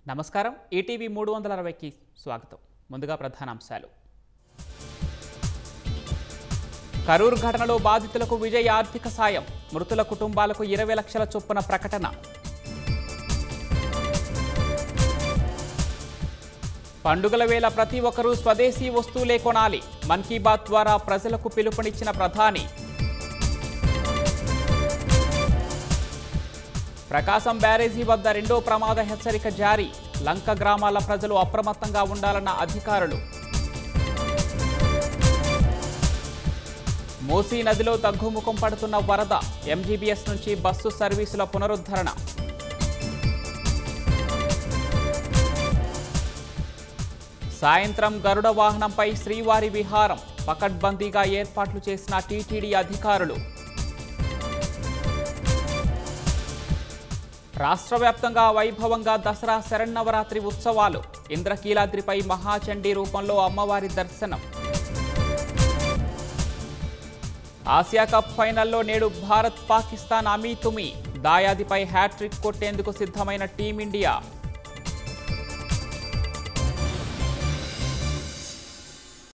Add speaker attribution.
Speaker 1: నమస్కారం ఈటీవీ 360కి స్వాగతం. ముందుగా ప్రధానాంశాలు. కరూర్ ఘటనలో బాధితులకు విజయ్ ఆర్థిక సాయం, మృతుల కుటుంబాలకు 20 లక్షల చొప్పున ప్రకటన. పండుగల వేళ ప్రతి ఒక్కరూ స్వదేశీ వస్తువులే కొనాలి, మన్ కీ బాత్ ద్వారా ప్రజలకు పిలుపునిచ్చిన ప్రధాని. ప్రకాశం బ్యారేజీ వద్ద రెండో ప్రమాద హెచ్చరిక జారీ, లంక గ్రామాల ప్రజలు అప్రమత్తంగా ఉండాలన్న అధికారులు. మూసీ నదిలో తగ్గుముఖం పడుతున్న వరద, ఎంజీబీఎస్ నుంచి బస్సు సర్వీసుల పునరుద్ధరణ. సాయంత్రం గరుడ వాహనంపై శ్రీవారి విహారం, పకడ్బందీగా ఏర్పాట్లు చేసిన టీటీడీ అధికారులు. రాష్ట్ర వ్యాప్తంగా వైభవంగా దసరా శరన్నవరాత్రి ఉత్సవాలు, ఇంద్రకీలాద్రిపై మహాచండీ రూపంలో అమ్మవారి దర్శనం. ఆసియా కప్ ఫైనల్లో నేడు భారత్ పాకిస్తాన్ అమీతుమీ, దాయాదిపై హ్యాట్రిక్ కొట్టేందుకు సిద్ధమైన టీమిండియా.